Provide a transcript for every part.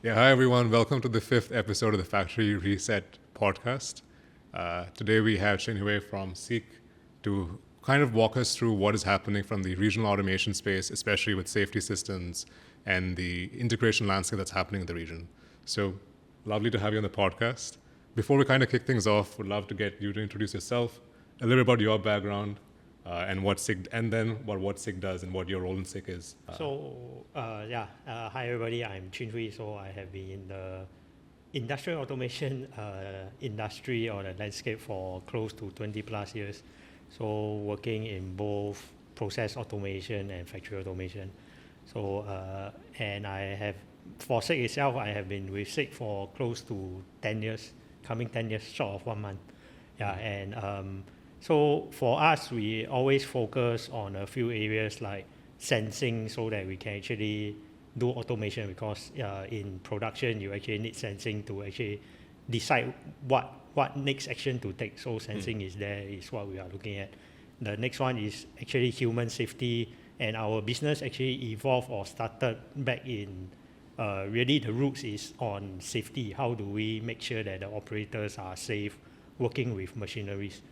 Yeah, hi everyone. Welcome to the fifth episode of the Factory Reset podcast. Today we have Xinhui from Seek to kind of walk us through what is happening from the regional automation space, especially with safety systems and the integration landscape that's happening in the region. So lovely to have you on the podcast. Before we kind of kick things off, we'd love to get you to introduce yourself, a little bit about your background, and what SIG, and then what SIG does and what your role in SIG is. Hi everybody, I'm Chin Hui. So I have been in the industrial automation industry or the landscape for close to 20 plus years. So working in both process automation and factory automation. And I have, for SIG itself, I have been with SIG for close to 10 years, coming 10 years short of 1 month. So for us, we always focus on a few areas like sensing so that we can actually do automation, because in production, you actually need sensing to actually decide what next action to take. So sensing is what we are looking at. The next one is actually human safety, and our business actually evolved or started back in really the roots is on safety. How do we make sure that the operators are safe working with machineries?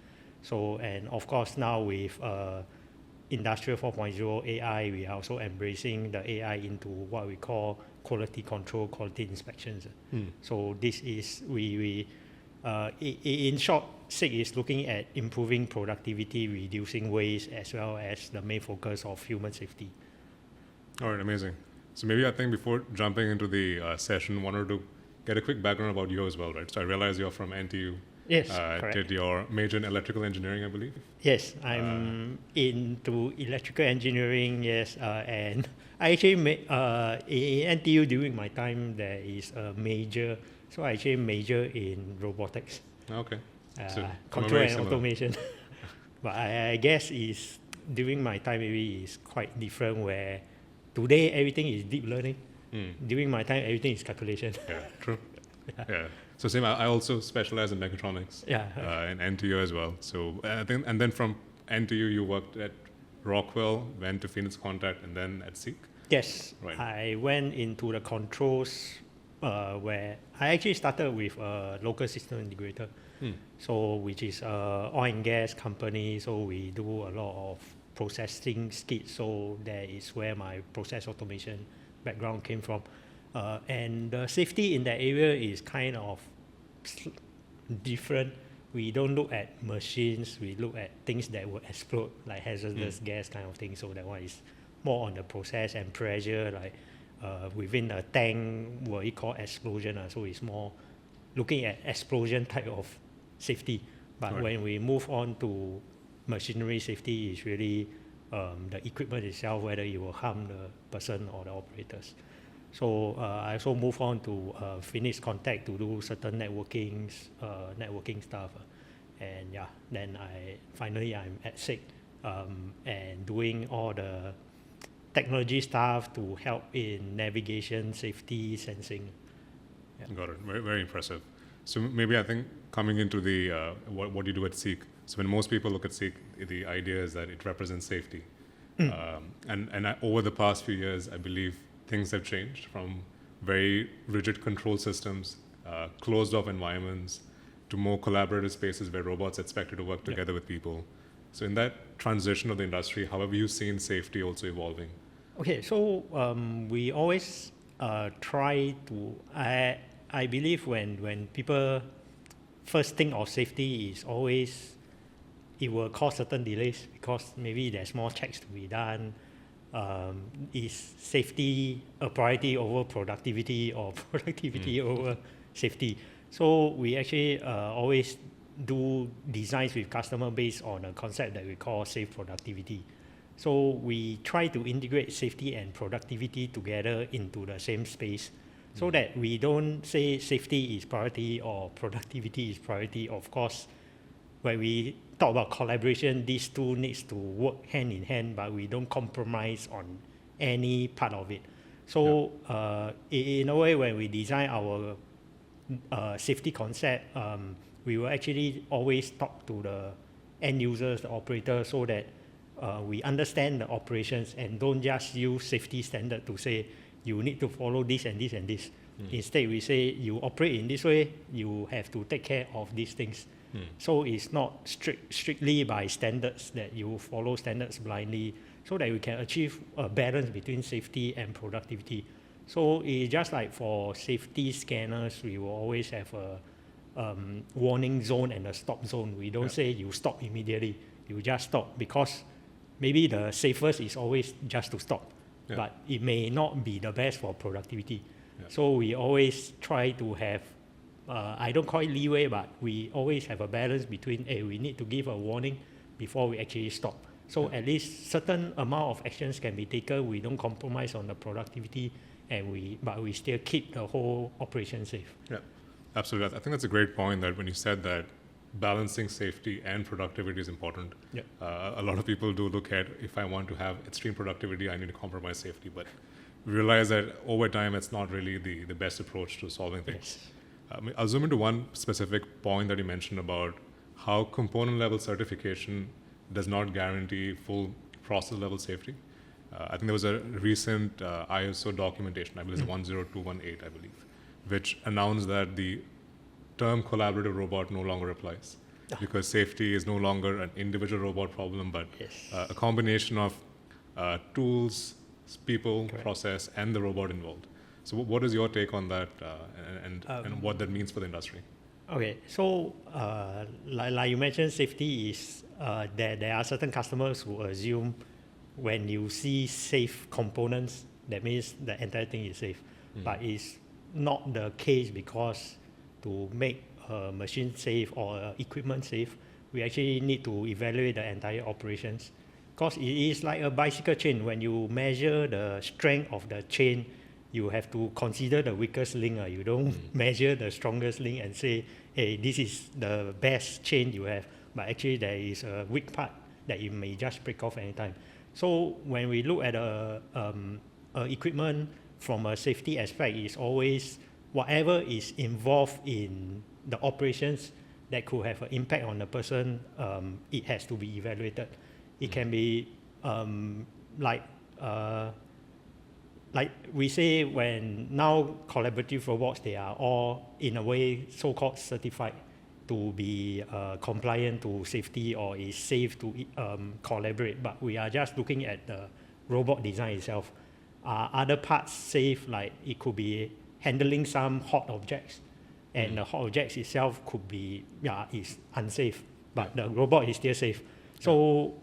So, and of course now with Industrial 4.0 AI, we are also embracing the AI into what we call quality control, quality inspections. So this is, in short, SIG is looking at improving productivity, reducing waste, as well as the main focus of human safety. All right, amazing. So maybe I think before jumping into the session, wanted to get a quick background about you as well, right? So I realize you're from NTU. Yes, correct. Did your major in electrical engineering, I believe? Yes, I'm into electrical engineering, yes. And I actually in NTU during my time, there is a major, so I actually major in robotics. Okay. So control and automation. But I guess is during my time maybe is quite different, where today everything is deep learning. During my time, everything is calculation. Yeah, true. Yeah. So same. I also specialize in mechatronics. In NTU as well. So I think, and then from NTU you worked at Rockwell, went to Phoenix Contact, and then at Seek. Yes. Right. I went into the controls where I actually started with a local system integrator. So which is oil and gas company. So we do a lot of processing skits. So that is where my process automation background came from. And the safety in that area is kind of different. We don't look at machines, we look at things that will explode, like hazardous gas kind of thing. So that one is more on the process and pressure, like within a tank, what we call explosion. So it's more looking at explosion type of safety. But when we move on to machinery safety, is really the equipment itself, whether it will harm the person or the operators. So I also move on to Phoenix Contact to do certain networking stuff. And then I'm at SIG and doing all the technology stuff to help in navigation, safety, sensing. Yeah. Got it. Very, very impressive. So maybe I think coming into the what you do at Seek. So when most people look at Seek, the idea is that it represents safety. Over the past few years, I believe things have changed from very rigid control systems, closed off environments, to more collaborative spaces where robots are expected to work together with people. So in that transition of the industry, how have you seen safety also evolving? Okay, so we always try to, I believe when people first think of safety is always, it will cause certain delays because maybe there's more checks to be done. Is safety a priority over productivity, or productivity over safety? So we actually always do designs with customer based on a concept that we call safe productivity. So we try to integrate safety and productivity together into the same space, so that we don't say safety is priority or productivity is priority. Of course, when we talk about collaboration, these two needs to work hand in hand, but we don't compromise on any part of it. So in a way, when we design our safety concept, we will actually always talk to the end users, the operators, so that we understand the operations and don't just use safety standard to say you need to follow this and this and this. Instead, we say you operate in this way, you have to take care of these things. So it's not strictly by standards that you follow standards blindly, so that we can achieve a balance between safety and productivity. So it's just like for safety scanners, we will always have a warning zone and a stop zone. We don't say you stop immediately, you just stop, because maybe the safest is always just to stop, but it may not be the best for productivity. So we always try to have, I don't call it leeway, but we always have a balance between, we need to give a warning before we actually stop. So at least certain amount of actions can be taken, we don't compromise on the productivity, but we still keep the whole operation safe. Yeah, absolutely. I think that's a great point, that when you said that balancing safety and productivity is important. A lot of people do look at, if I want to have extreme productivity, I need to compromise safety, but we realize that over time it's not really the best approach to solving things. I'll zoom into one specific point that you mentioned about how component level certification does not guarantee full process level safety. I think there was a recent ISO documentation, I believe it's 10218, I believe, which announced that the term collaborative robot no longer applies, because safety is no longer an individual robot problem, but a combination of tools, people, process, and the robot involved. So what is your take on that, and what that means for the industry? Okay, so like you mentioned, safety is, there are certain customers who assume when you see safe components, that means the entire thing is safe. But it's not the case, because to make a machine safe or equipment safe, we actually need to evaluate the entire operations. Because it is like a bicycle chain. When you measure the strength of the chain, you have to consider the weakest link. You don't measure the strongest link and say, hey, this is the best chain you have. But actually there is a weak part that you may just break off anytime. So when we look at equipment from a safety aspect, it's always whatever is involved in the operations that could have an impact on the person, it has to be evaluated. It can be like we say, when now collaborative robots, they are all in a way so-called certified to be compliant to safety, or is safe to collaborate. But we are just looking at the robot design itself. Other parts safe, like it could be handling some hot objects, and the hot objects itself could be, is unsafe, but the robot is still safe. So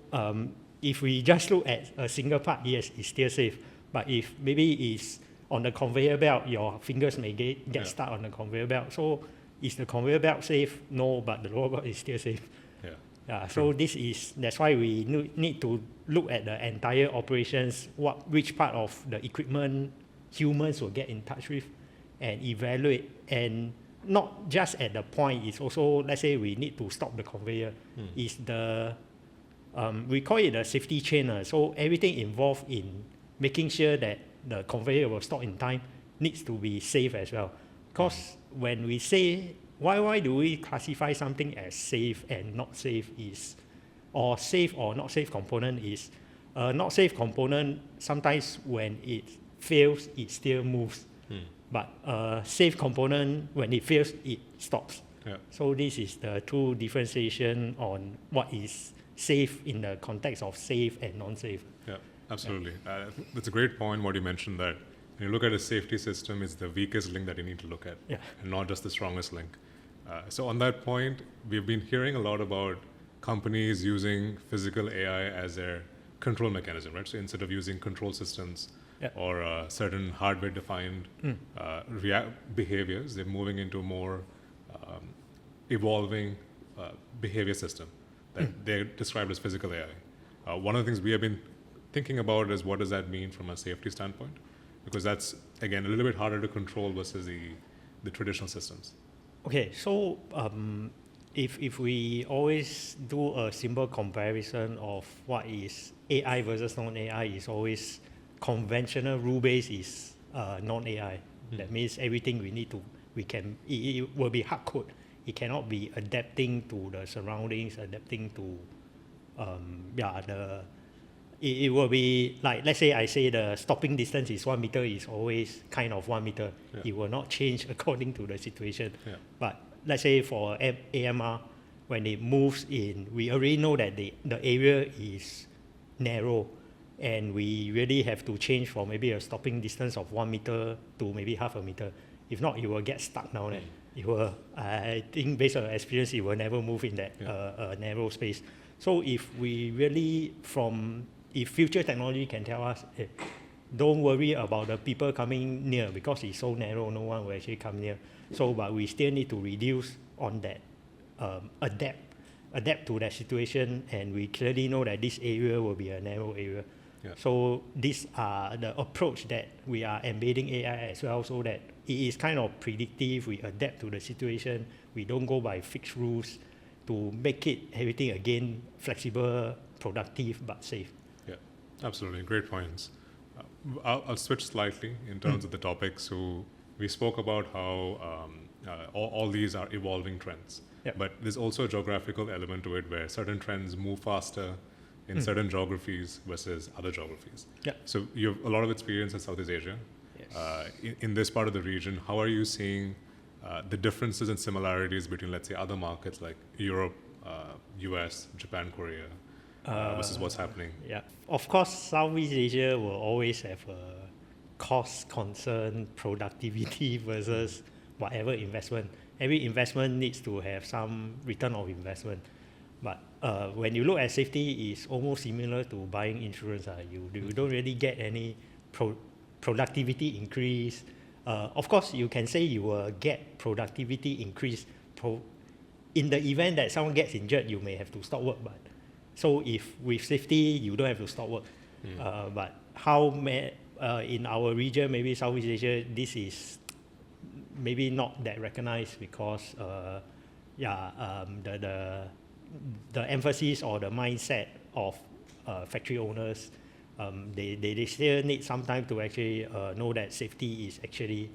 if we just look at a single part, yes, it's still safe. But if maybe it's on the conveyor belt, your fingers may get stuck on the conveyor belt. So is the conveyor belt safe? No, but the robot is still safe. So that's why we need to look at the entire operations, which part of the equipment humans will get in touch with, and evaluate. And not just at the point, it's also, let's say we need to stop the conveyor. Is the we call it a safety chain. So everything involved in making sure that the conveyor will stop in time needs to be safe as well. Because when we say, why do we classify something as safe and not safe, or safe or not safe component is, not safe component, sometimes when it fails, it still moves. But safe component, when it fails, it stops. So this is the two differentiation on what is safe in the context of safe and non-safe. Absolutely. That's a great point, what you mentioned, that when you look at a safety system, it's the weakest link that you need to look at, and not just the strongest link. So on that point, we've been hearing a lot about companies using physical AI as their control mechanism, right? So instead of using control systems or certain hardware-defined behaviors, they're moving into more evolving behavior system that they're described as physical AI. One of the things we have been thinking about is, what does that mean from a safety standpoint? Because that's, again, a little bit harder to control versus the traditional systems. Okay, so if we always do a simple comparison of what is AI versus non-AI, is always conventional rule-based is non-AI. That means everything it will be hard code. It cannot be adapting to the surroundings, adapting to it will be like, let's say I say the stopping distance is 1 meter, is always kind of 1 meter. Yeah. It will not change according to the situation. Yeah. But let's say for AMR, when it moves in, we already know that the area is narrow, and we really have to change from maybe a stopping distance of 1 meter to maybe half a meter. If not, it will get stuck down there. It will, I think based on experience, it will never move in that narrow space. So if we really if future technology can tell us, hey, don't worry about the people coming near because it's so narrow, no one will actually come near. So, but we still need to reduce on that, adapt to that situation, and we clearly know that this area will be a narrow area. Yeah. So these are the approach that we are embedding AI as well, so that it is kind of predictive. We adapt to the situation. We don't go by fixed rules to make it everything again flexible, productive, but safe. Yeah, absolutely. Great points. I'll switch slightly in terms of the topic. So we spoke about how all these are evolving trends. Yeah. But there's also a geographical element to it where certain trends move faster in certain geographies versus other geographies. Yeah. So you have a lot of experience in Southeast Asia. Yes. In this part of the region, how are you seeing the differences and similarities between, let's say, other markets like Europe, US, Japan, Korea, versus what's happening? Yeah. Of course, Southeast Asia will always have a cost concern, productivity versus whatever investment. Every investment needs to have some return of investment. But when you look at safety, it's almost similar to buying insurance. You don't really get any productivity increase. Of course, you can say you will get productivity increase. In the event that someone gets injured, you may have to stop work. But so if with safety, you don't have to stop work. But in our region, maybe Southeast Asia, this is maybe not that recognized because the emphasis or the mindset of factory owners, they still need some time to actually know that safety is actually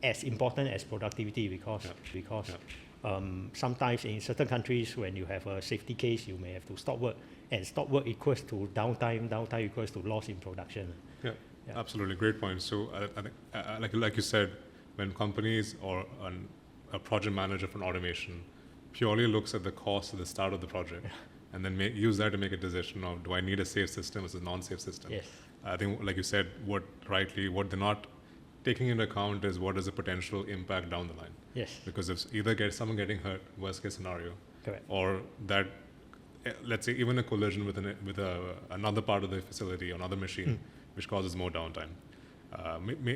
as important as productivity because sometimes in certain countries when you have a safety case, you may have to stop work, and stop work equals to downtime equals to loss in production. Yeah, absolutely. Great point. So I think, like you said, when companies or a project manager for an automation purely looks at the cost at the start of the project and then use that to make a decision of, do I need a safe system versus a non-safe system? Yes. I think, like you said, what they're not taking into account is what is the potential impact down the line. Yes. Because if either someone getting hurt, worst case scenario, correct, or that, let's say, even a collision with another part of the facility or another machine, which causes more downtime.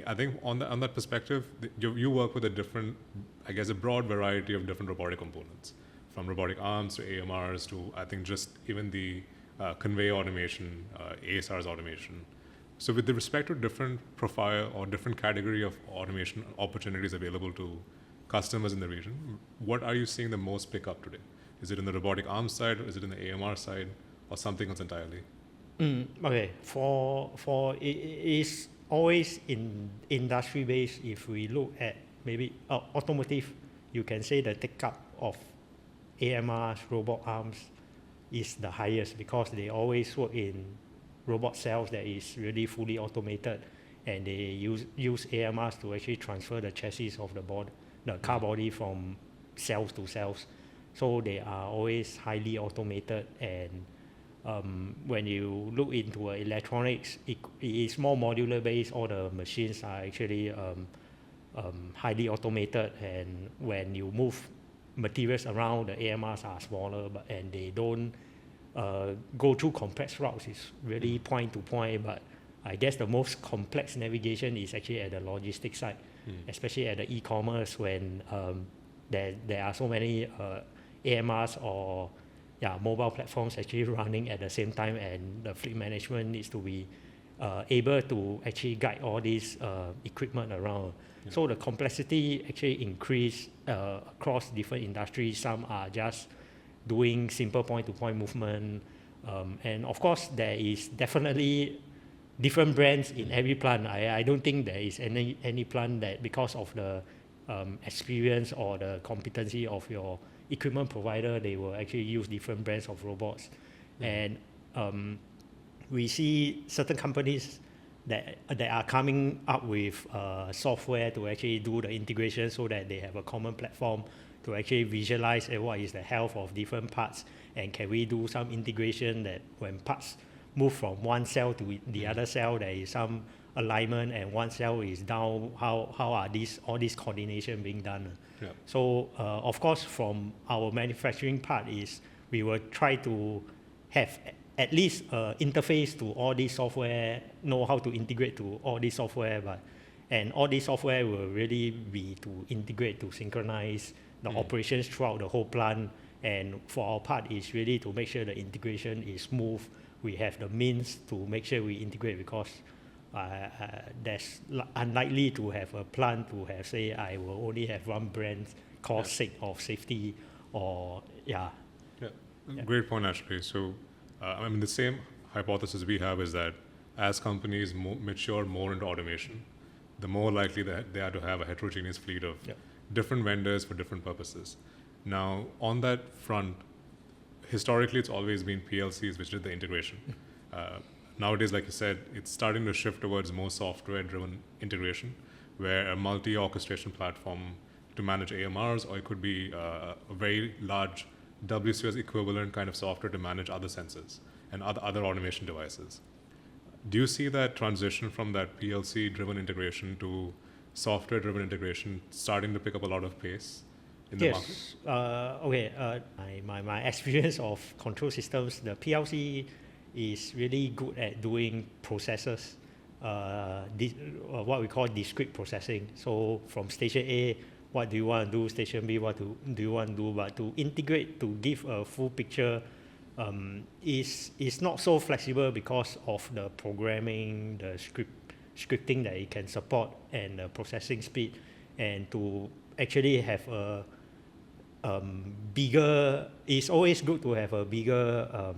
I think on that perspective, you work with a broad variety of different robotic components, from robotic arms to AMRs to, I think, just even the conveyor automation, ASR's automation. So with respect to different profile or different category of automation opportunities available to customers in the region, what are you seeing the most pick up today? Is it in the robotic arm side, or is it in the AMR side, or something else entirely? Okay, for it is always in industry based. If we look at maybe automotive, you can say the take up of AMRs, robot arms is the highest because they always work in robot cells that is really fully automated, and they use AMRs to actually transfer the chassis of the car body from cells to cells. So they are always highly automated, and when you look into electronics, it is more modular based. All the machines are actually highly automated, and when you move materials around, the AMRs are smaller, and they don't go through complex routes. It's really point to point, but I guess the most complex navigation is actually at the logistics side, especially at the e-commerce when there are so many AMRs or mobile platforms actually running at the same time, and the fleet management needs to be able to actually guide all these equipment around. Yeah. So the complexity actually increase across different industries. Some are just doing simple point-to-point movement, and of course there is definitely different brands in every plant. I don't think there is any plant that, because of the experience or the competency of your equipment provider, they will actually use different brands of robots. And we see certain companies that are coming up with software to actually do the integration so that they have a common platform to actually visualize what is the health of different parts, and can we do some integration that when parts move from one cell to the other cell, there is some alignment, and one cell is down, how are all these coordination being done? Yeah. So of course, from our manufacturing part is we will try to have at least interface to all these software, know how to integrate to all these software, and all these software will really be to integrate, to synchronize the operations throughout the whole plant. And for our part is really to make sure the integration is smooth. We have the means to make sure we integrate, because that's unlikely to have a plant to have, say, I will only have one brand cause sake of safety, or Yeah, great point actually. So, I mean, the same hypothesis we have is that as companies mature more into automation, the more likely that they are to have a heterogeneous fleet of different vendors for different purposes. Now, on that front, historically, it's always been PLCs which did the integration. Nowadays, like you said, it's starting to shift towards more software-driven integration, where a multi-orchestration platform to manage AMRs, or it could be a very large WCS equivalent kind of software to manage other sensors and other automation devices. Do you see that transition from that PLC-driven integration to software-driven integration starting to pick up a lot of pace in the market? Yes. My experience of control systems, the PLC is really good at doing processes, what we call discrete processing. So from station A, what do you want to do? Station B, what do you want to do? But to integrate, to give a full picture, is not so flexible because of the programming, the scripting that it can support, and the processing speed. And to actually have a bigger, it's always good to have a bigger,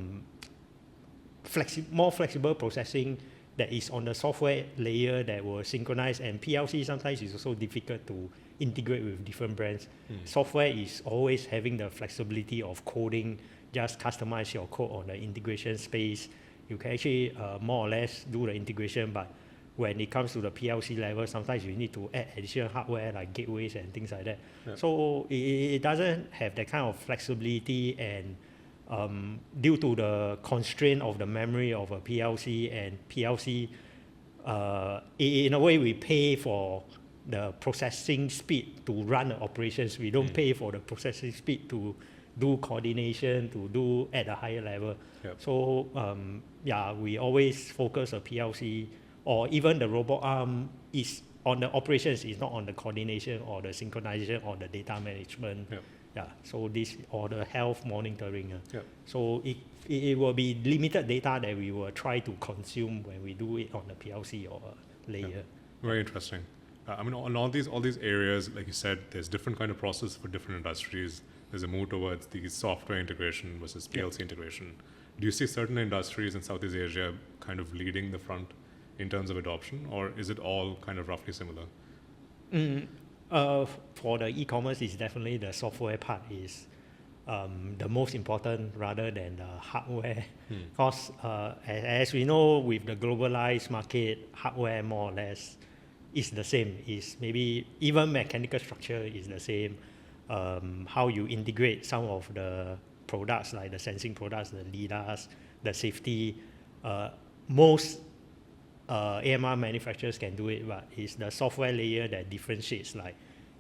more flexible processing that is on the software layer that will synchronize. And PLC sometimes is also difficult to integrate with different brands. Software is always having the flexibility of coding, just customize your code on the integration space. You can actually more or less do the integration, but when it comes to the PLC level, sometimes you need to add additional hardware like gateways and things like that. Yeah. So it doesn't have that kind of flexibility, and due to the constraint of the memory of a PLC, and PLC, in a way we pay for the processing speed to run the operations. We don't pay for the processing speed to do coordination, to do at a higher level. Yep. So we always focus a PLC, or even the robot arm is on the operations, is not on the coordination or the synchronization or the data management. Yep. So this, or the health monitoring. Yep. So it will be limited data that we will try to consume when we do it on the PLC or layer. Yep. Very interesting. I mean, on all these areas, like you said, there's different kind of process for different industries. There's a move towards the software integration versus PLC integration. Do you see certain industries in Southeast Asia kind of leading the front in terms of adoption, or is it all kind of roughly similar? For the e-commerce, it's definitely the software part is the most important rather than the hardware. Because as we know, with the globalized market, hardware more or less is the same. Is maybe even mechanical structure is the same. How you integrate some of the products, like the sensing products, the LiDARs, the safety, most AMR manufacturers can do it, but it's the software layer that differentiates. Like,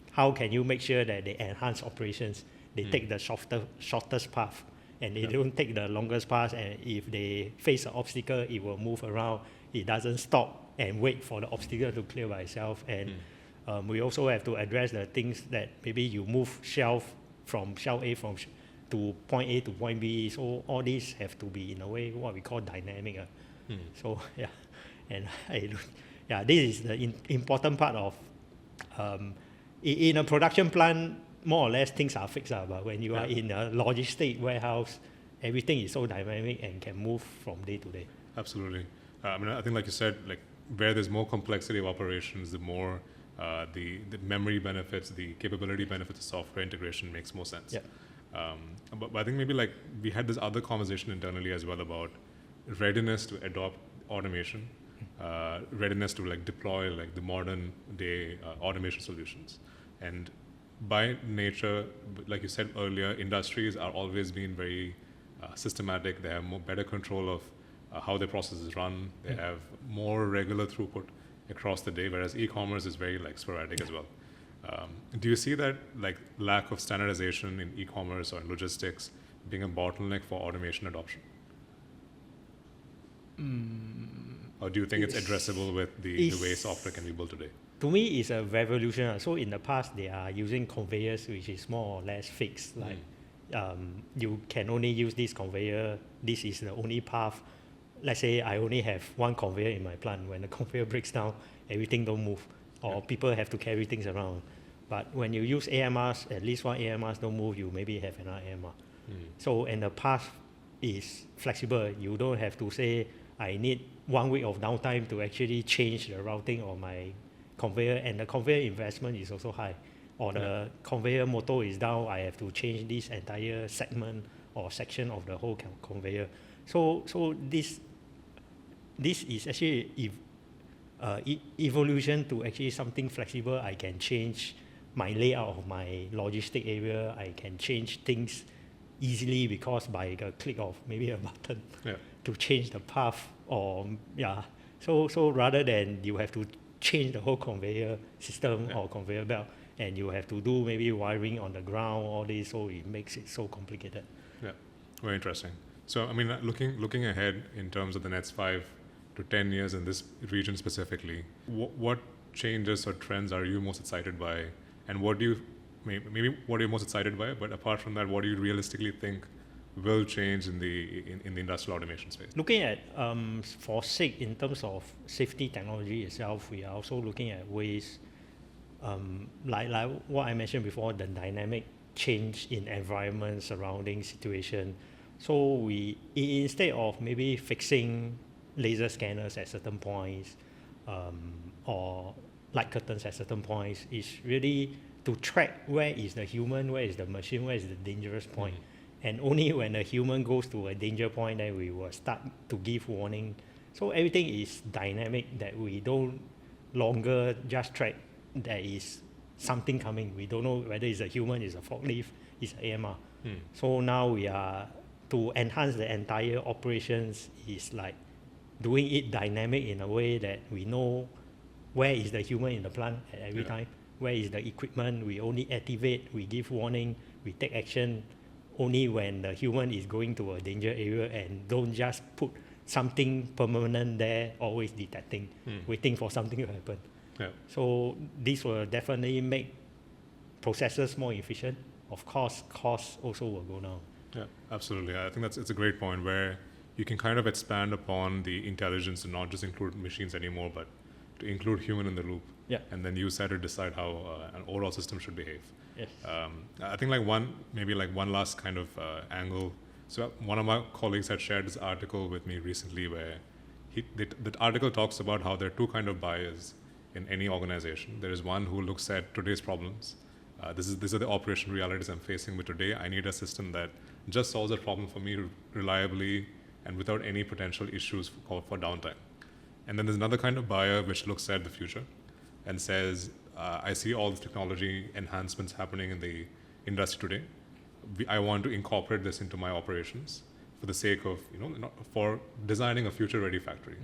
how can you make sure that they enhance operations? They take the shortest path, and they don't take the longest path. And if they face an obstacle, it will move around. It doesn't stop and wait for the obstacle to clear by itself. And we also have to address the things that maybe you move shelf from shelf A to point A to point B. So all these have to be in a way what we call dynamic. So and this is the important part of in a production plant. More or less things are fixed, but when you are in a logistic warehouse, everything is so dynamic and can move from day to day. Absolutely. I mean, I think, like you said, like where there's more complexity of operations, the more the memory benefits, the capability benefits of software integration makes more sense. But I think maybe like we had this other conversation internally as well about readiness to adopt automation, readiness to like deploy like the modern day automation solutions. And by nature, like you said earlier, industries are always been very systematic. They have better control of how their processes run. They have more regular throughput across the day, whereas e-commerce is very like sporadic as well. Do you see that like lack of standardization in e-commerce or in logistics being a bottleneck for automation adoption? Or do you think it's addressable with the way software can be built today? To me, it's a revolution. So in the past, they are using conveyors, which is more or less fixed. Like you can only use this conveyor. This is the only path. Let's say I only have one conveyor in my plant. When the conveyor breaks down, everything don't move, or people have to carry things around. But when you use AMRs, at least one AMRs don't move, you maybe have another AMR. So, and the path is flexible. You don't have to say, I need 1 week of downtime to actually change the routing of my conveyor, and the conveyor investment is also high. Or the conveyor motor is down, I have to change this entire segment or section of the whole conveyor. So this is actually evolution to actually something flexible. I can change my layout of my logistic area. I can change things easily because by a click of maybe a button to change the path, or so rather than you have to change the whole conveyor system or conveyor belt, and you have to do maybe wiring on the ground, all this, so it makes it so complicated. Yeah, very interesting. So I mean, looking ahead in terms of the next 5 to 10 years in this region specifically, what changes or trends are you most excited by, and what do you maybe what are you most excited by? But apart from that, what do you realistically think will change in the industrial automation space? Looking at for SIG in terms of safety technology itself, we are also looking at ways like what I mentioned before, the dynamic change in environment, surrounding situation. So we, instead of maybe fixing laser scanners at certain points or light curtains at certain points, is really to track where is the human, where is the machine, where is the dangerous point. And only when a human goes to a danger point, then we will start to give warning. So everything is dynamic, that we don't longer just track there is something coming. We don't know whether it's a human, it's a forklift, it's an AMR. So now we are, to enhance the entire operations, is like doing it dynamic in a way that we know where is the human in the plant at every time, where is the equipment, we only activate, we give warning, we take action only when the human is going to a danger area, and don't just put something permanent there, always detecting, waiting for something to happen. So this will definitely make processes more efficient. Of course, costs also will go down. Yeah, absolutely. I think it's a great point where you can kind of expand upon the intelligence and not just include machines anymore, but to include human in the loop. And then use that to decide how an overall system should behave. I think one last kind of angle. So one of my colleagues had shared this article with me recently where the article talks about how there are two kind of buyers in any organization. There is one who looks at today's problems. These are the operational realities I'm facing with today. I need a system that just solves a problem for me reliably and without any potential issues for downtime. And then there's another kind of buyer which looks at the future and says, I see all the technology enhancements happening in the industry today. I want to incorporate this into my operations for the sake of, for designing a future-ready factory.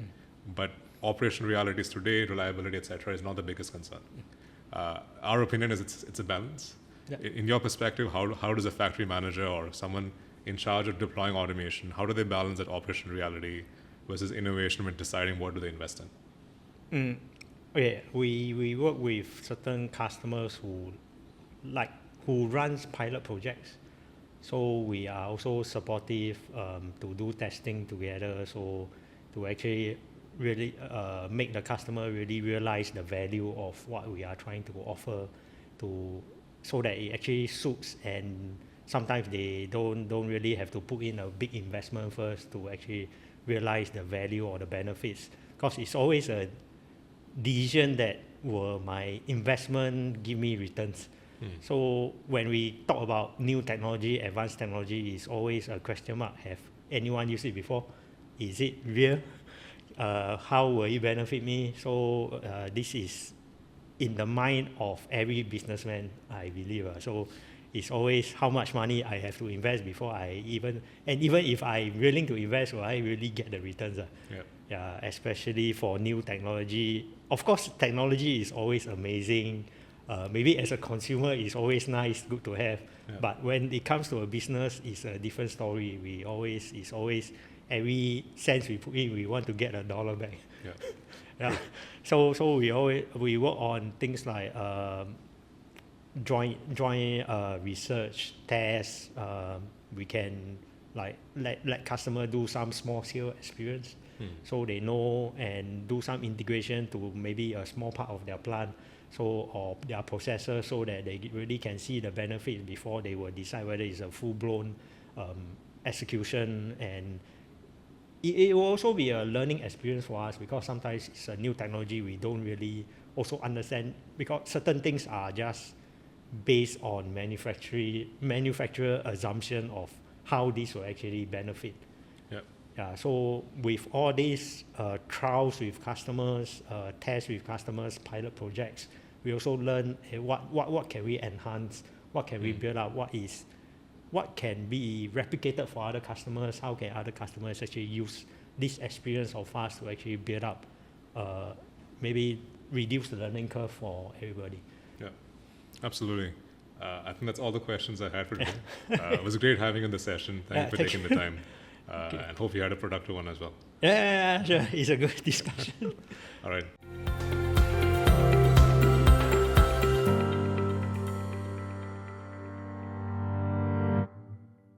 But operational realities today, reliability, etc., is not the biggest concern. Our opinion is it's a balance. In your perspective, how does a factory manager or someone in charge of deploying automation, how do they balance that operational reality versus innovation when deciding what do they invest in? We work with certain customers who runs pilot projects. So we are also supportive to do testing together, so to actually really make the customer really realize the value of what we are trying to offer, so that it actually suits, and sometimes they don't really have to put in a big investment first to actually realize the value or the benefits, because it's always a decision that will my investment give me returns. So when we talk about new technology, advanced technology, is always a question mark. Have anyone used it before? is it real? How will it benefit me? So this is in the mind of every businessman, I believe. So it's always how much money I have to invest before even if I'm willing to invest, will I really get the returns? Yeah, especially for new technology. Of course, technology is always amazing. Maybe as a consumer, it's always nice, good to have. Yeah. But when it comes to a business, it's a different story. It's always every cent we put in, we want to get $1 back. Yeah. Yeah. So we work on things like joint research tests. We can like let customer do some small scale experience, so they know, and do some integration to maybe a small part of their plant, or their processor, so that they really can see the benefit before they will decide whether it's a full-blown execution. And it will also be a learning experience for us, because sometimes it's a new technology we don't really also understand, because certain things are just based on manufacturer assumption of how this will actually benefit. Yeah, so with all these trials with customers, tests with customers, pilot projects, we also learn what can we enhance, what can we build up, what can be replicated for other customers, how can other customers actually use this experience of us to actually build up, maybe reduce the learning curve for everybody. Yeah, absolutely. I think that's all the questions I had for today. It was great having you in the session. Thank you for taking the time. And hope you had a productive one as well. Yeah, sure. It's a good discussion. All right.